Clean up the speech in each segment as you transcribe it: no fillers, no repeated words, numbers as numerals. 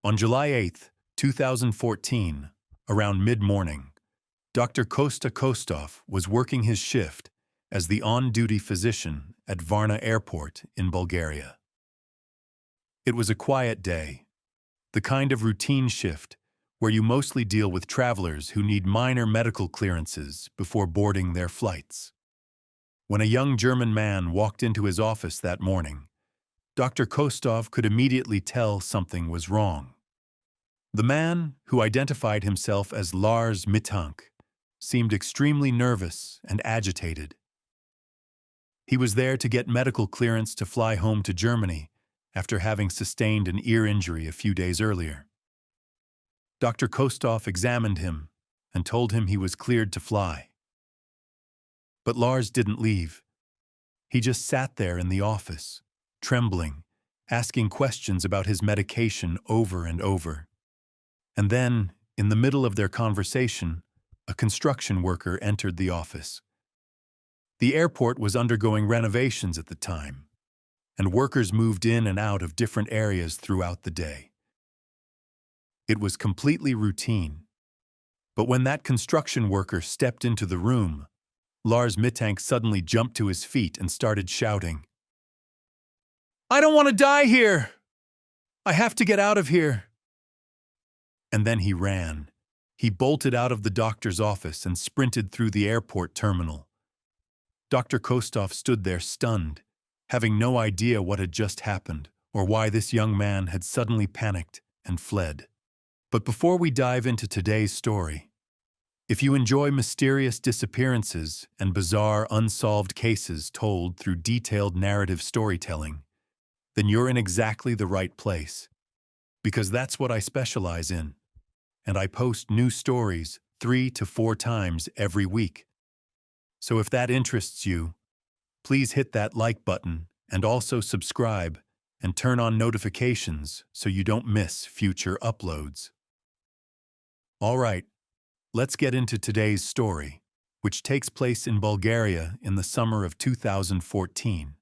On July 8, 2014, around mid-morning, Dr. Kosta Kostov was working his shift as the on-duty physician at Varna Airport in Bulgaria. It was a quiet day, the kind of routine shift where you mostly deal with travelers who need minor medical clearances before boarding their flights. When a young German man walked into his office that morning, Dr. Kostov could immediately tell something was wrong. The man, who identified himself as Lars Mittank, seemed extremely nervous and agitated. He was there to get medical clearance to fly home to Germany after having sustained an ear injury a few days earlier. Dr. Kostov examined him and told him he was cleared to fly. But Lars didn't leave. He just sat there in the office, trembling, asking questions about his medication over and over. And then, in the middle of their conversation, a construction worker entered the office. The airport was undergoing renovations at the time, and workers moved in and out of different areas throughout the day. It was completely routine. But when that construction worker stepped into the room, Lars Mittank suddenly jumped to his feet and started shouting, "I don't want to die here! I have to get out of here!" And then he ran. He bolted out of the doctor's office and sprinted through the airport terminal. Dr. Kostov stood there stunned, having no idea what had just happened or why this young man had suddenly panicked and fled. But before we dive into today's story, if you enjoy mysterious disappearances and bizarre unsolved cases told through detailed narrative storytelling, then you're in exactly the right place. Because that's what I specialize in, and I post new stories 3 to 4 times every week. So if that interests you, please hit that like button and also subscribe and turn on notifications so you don't miss future uploads. All right, let's get into today's story, which takes place in Bulgaria in the summer of 2014.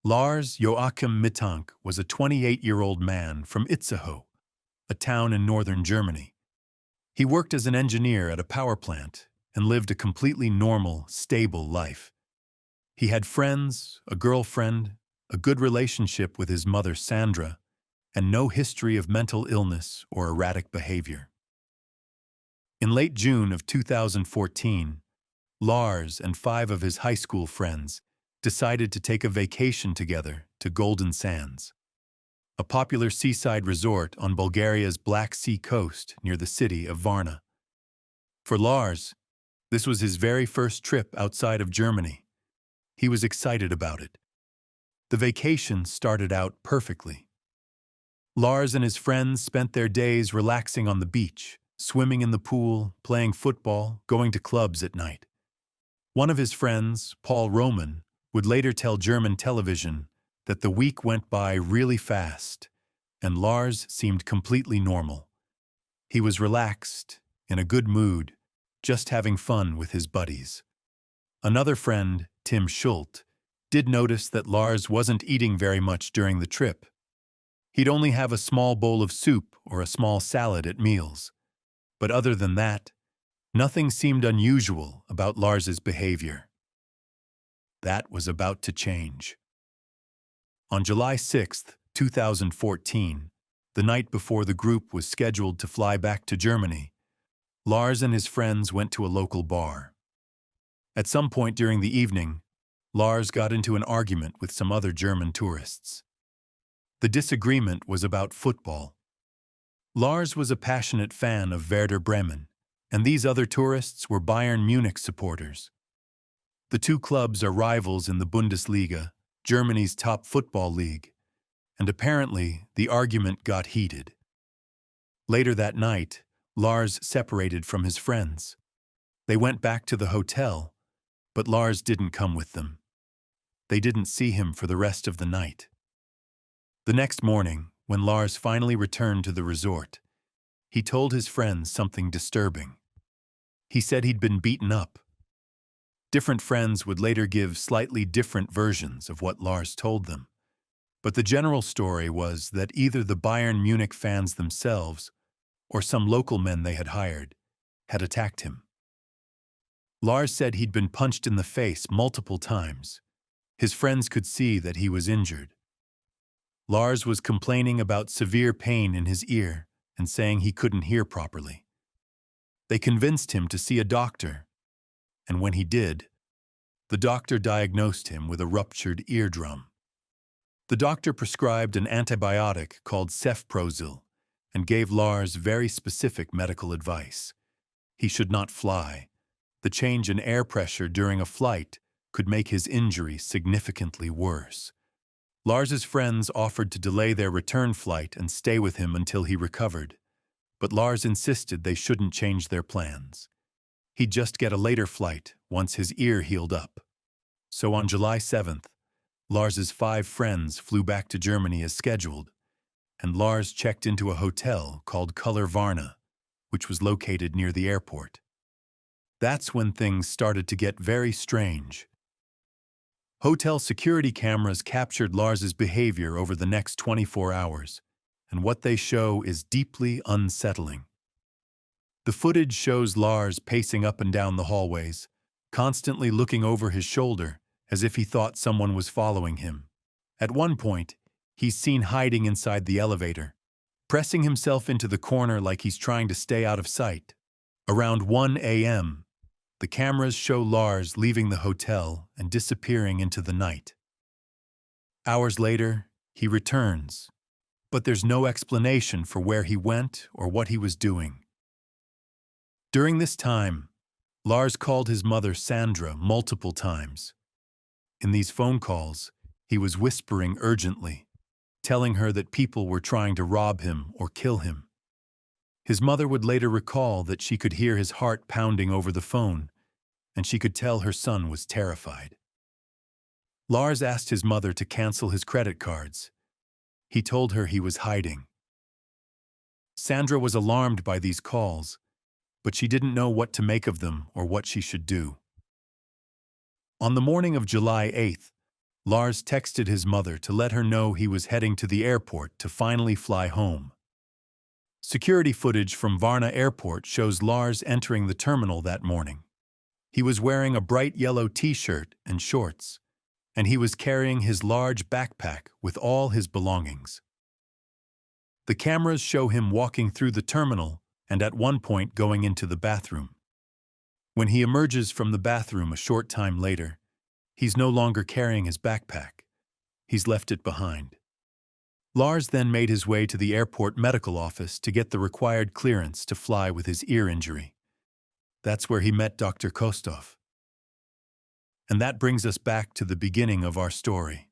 Lars Joachim Mittank was a 28-year-old man from Itzehoe, a town in northern Germany. He worked as an engineer at a power plant and lived a completely normal, stable life. He had friends, a girlfriend, a good relationship with his mother Sandra, and no history of mental illness or erratic behavior. In late June of 2014, Lars and 5 of his high school friends decided to take a vacation together to Golden Sands, a popular seaside resort on Bulgaria's Black Sea coast near the city of Varna. For Lars, this was his very first trip outside of Germany. He was excited about it. The vacation started out perfectly. Lars and his friends spent their days relaxing on the beach, swimming in the pool, playing football, going to clubs at night. One of his friends, Paul Roman, would later tell German television that the week went by really fast, and Lars seemed completely normal. He was relaxed, in a good mood, just having fun with his buddies. Another friend, Tim Schult, did notice that Lars wasn't eating very much during the trip. He'd only have a small bowl of soup or a small salad at meals. But other than that, nothing seemed unusual about Lars's behavior. That was about to change. On July 6, 2014, the night before the group was scheduled to fly back to Germany, Lars and his friends went to a local bar. At some point during the evening, Lars got into an argument with some other German tourists. The disagreement was about football. Lars was a passionate fan of Werder Bremen, and these other tourists were Bayern Munich supporters. The two clubs are rivals in the Bundesliga, Germany's top football league, and apparently the argument got heated. Later that night, Lars separated from his friends. They went back to the hotel, but Lars didn't come with them. They didn't see him for the rest of the night. The next morning, when Lars finally returned to the resort, he told his friends something disturbing. He said he'd been beaten up. Different friends would later give slightly different versions of what Lars told them, But the general story was that either the Bayern Munich fans themselves or some local men they had hired had attacked him. Lars said he'd been punched in the face multiple times. His friends could see that he was injured. Lars was complaining about severe pain in his ear and saying he couldn't hear properly. They convinced him to see a doctor, and when he did, the doctor diagnosed him with a ruptured eardrum. The doctor prescribed an antibiotic called cefprozil and gave Lars very specific medical advice. He should not fly. The change in air pressure during a flight could make his injury significantly worse. Lars's friends offered to delay their return flight and stay with him until he recovered, but Lars insisted they shouldn't change their plans. He'd just get a later flight once his ear healed up. So on July 7th, Lars's 5 friends flew back to Germany as scheduled, and Lars checked into a hotel called Color Varna, which was located near the airport. That's when things started to get very strange. Hotel security cameras captured Lars's behavior over the next 24 hours, and what they show is deeply unsettling. The footage shows Lars pacing up and down the hallways, constantly looking over his shoulder as if he thought someone was following him. At one point, he's seen hiding inside the elevator, pressing himself into the corner like he's trying to stay out of sight. Around 1 a.m., the cameras show Lars leaving the hotel and disappearing into the night. Hours later, he returns, but there's no explanation for where he went or what he was doing. During this time, Lars called his mother Sandra multiple times. In these phone calls, he was whispering urgently, telling her that people were trying to rob him or kill him. His mother would later recall that she could hear his heart pounding over the phone, and she could tell her son was terrified. Lars asked his mother to cancel his credit cards. He told her he was hiding. Sandra was alarmed by these calls, but she didn't know what to make of them or what she should do. On the morning of July 8th, Lars texted his mother to let her know he was heading to the airport to finally fly home. Security footage from Varna Airport shows Lars entering the terminal that morning. He was wearing a bright yellow t-shirt and shorts, and he was carrying his large backpack with all his belongings. The cameras show him walking through the terminal and at one point going into the bathroom. When he emerges from the bathroom a short time later, he's no longer carrying his backpack. He's left it behind. Lars then made his way to the airport medical office to get the required clearance to fly with his ear injury. That's where he met Dr. Kostov. And that brings us back to the beginning of our story.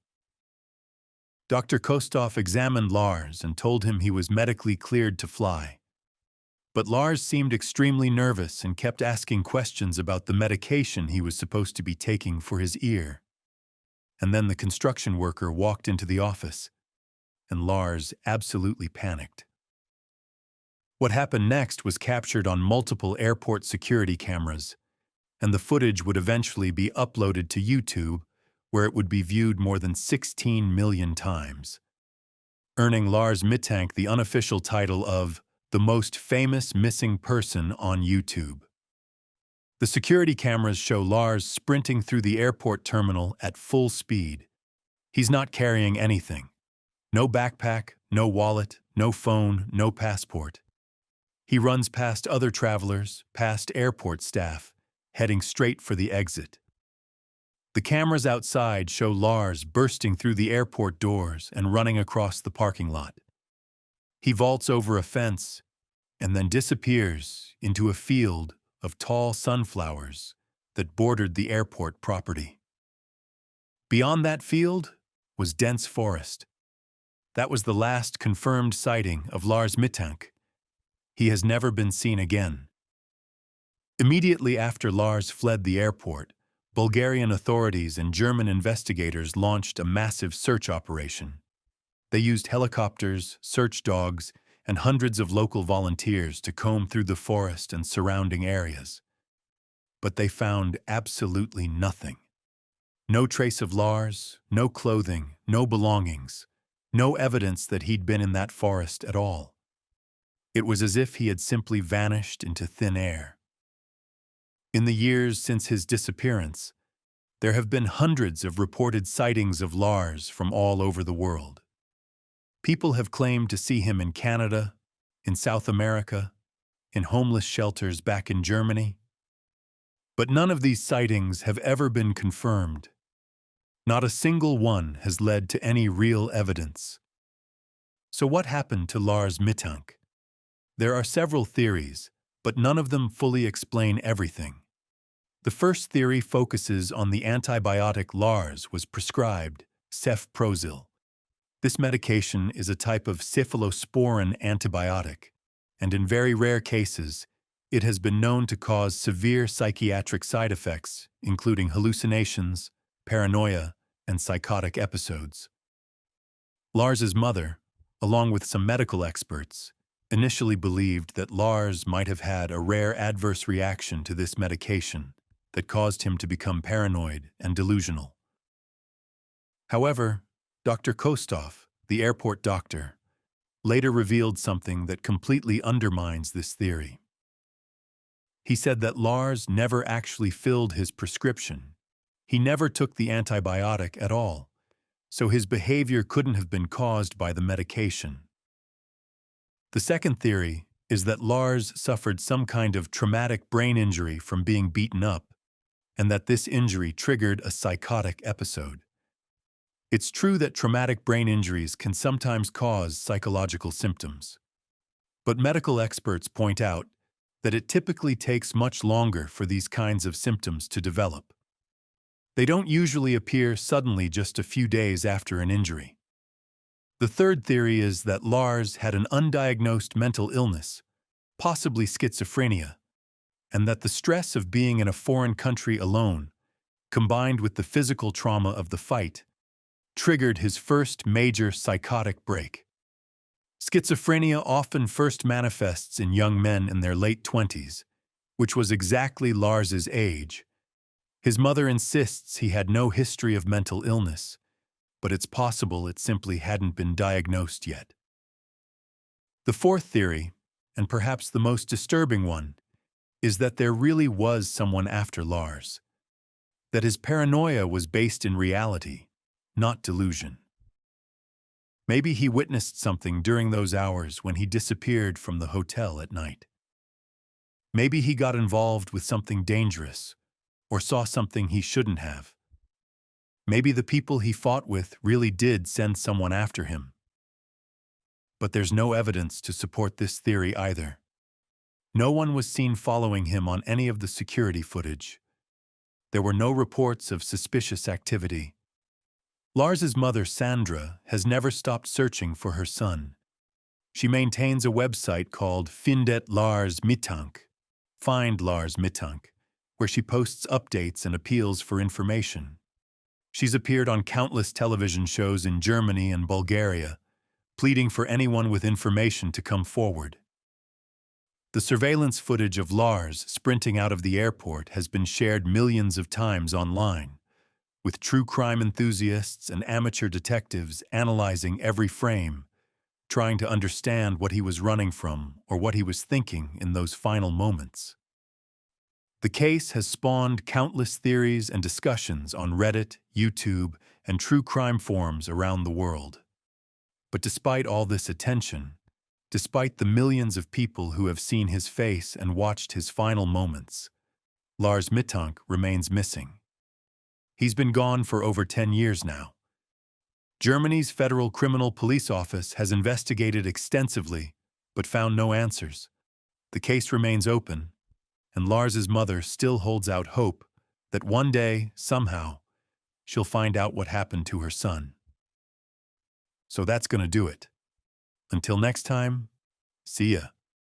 Dr. Kostov examined Lars and told him he was medically cleared to fly. But Lars seemed extremely nervous and kept asking questions about the medication he was supposed to be taking for his ear. And then the construction worker walked into the office, and Lars absolutely panicked. What happened next was captured on multiple airport security cameras, and the footage would eventually be uploaded to YouTube, where it would be viewed more than 16 million times, earning Lars Mittank the unofficial title of the most famous missing person on YouTube. The security cameras show Lars sprinting through the airport terminal at full speed. He's not carrying anything. No backpack, no wallet, no phone, no passport. He runs past other travelers, past airport staff, heading straight for the exit. The cameras outside show Lars bursting through the airport doors and running across the parking lot. He vaults over a fence and then disappears into a field of tall sunflowers that bordered the airport property. Beyond that field was dense forest. That was the last confirmed sighting of Lars Mittank. He has never been seen again. Immediately after Lars fled the airport, Bulgarian authorities and German investigators launched a massive search operation. They used helicopters, search dogs, and hundreds of local volunteers to comb through the forest and surrounding areas. But they found absolutely nothing. No trace of Lars, no clothing, no belongings, No evidence that he'd been in that forest at all. It was as if he had simply vanished into thin air. In the years since his disappearance, there have been hundreds of reported sightings of Lars from all over the world. People have claimed to see him in Canada, in South America, in homeless shelters back in Germany. But none of these sightings have ever been confirmed. Not a single one has led to any real evidence. So what happened to Lars Mittank? There are several theories, but none of them fully explain everything. The first theory focuses on the antibiotic Lars was prescribed, cefprozil. This medication is a type of cephalosporin antibiotic, and in very rare cases, it has been known to cause severe psychiatric side effects, including hallucinations, paranoia, and psychotic episodes. Lars's mother, along with some medical experts, initially believed that Lars might have had a rare adverse reaction to this medication that caused him to become paranoid and delusional. However, Dr. Kostov, the airport doctor, later revealed something that completely undermines this theory. He said that Lars never actually filled his prescription. He never took the antibiotic at all, so his behavior couldn't have been caused by the medication. The second theory is that Lars suffered some kind of traumatic brain injury from being beaten up, and that this injury triggered a psychotic episode. It's true that traumatic brain injuries can sometimes cause psychological symptoms, but medical experts point out that it typically takes much longer for these kinds of symptoms to develop. They don't usually appear suddenly just a few days after an injury. The third theory is that Lars had an undiagnosed mental illness, possibly schizophrenia, and that the stress of being in a foreign country alone, combined with the physical trauma of the fight, triggered his first major psychotic break. Schizophrenia often first manifests in young men in their late 20s, which was exactly Lars's age. His mother insists he had no history of mental illness, but it's possible it simply hadn't been diagnosed yet. The fourth theory, and perhaps the most disturbing one, is that there really was someone after Lars, that his paranoia was based in reality, not delusion. Maybe he witnessed something during those hours when he disappeared from the hotel at night. Maybe he got involved with something dangerous, or saw something he shouldn't have. Maybe the people he fought with really did send someone after him. But there's no evidence to support this theory either. No one was seen following him on any of the security footage. There were no reports of suspicious activity. Lars's mother, Sandra, has never stopped searching for her son. She maintains a website called Findet Lars Mittank, Find Lars Mittank, where she posts updates and appeals for information. She's appeared on countless television shows in Germany and Bulgaria, pleading for anyone with information to come forward. The surveillance footage of Lars sprinting out of the airport has been shared millions of times online, with true crime enthusiasts and amateur detectives analyzing every frame, trying to understand what he was running from or what he was thinking in those final moments. The case has spawned countless theories and discussions on Reddit, YouTube, and true crime forums around the world. But despite all this attention, despite the millions of people who have seen his face and watched his final moments, Lars Mittank remains missing. He's been gone for over 10 years now. Germany's Federal Criminal Police Office has investigated extensively, but found no answers. The case remains open, and Lars's mother still holds out hope that one day, somehow, she'll find out what happened to her son. So that's gonna do it. Until next time, see ya.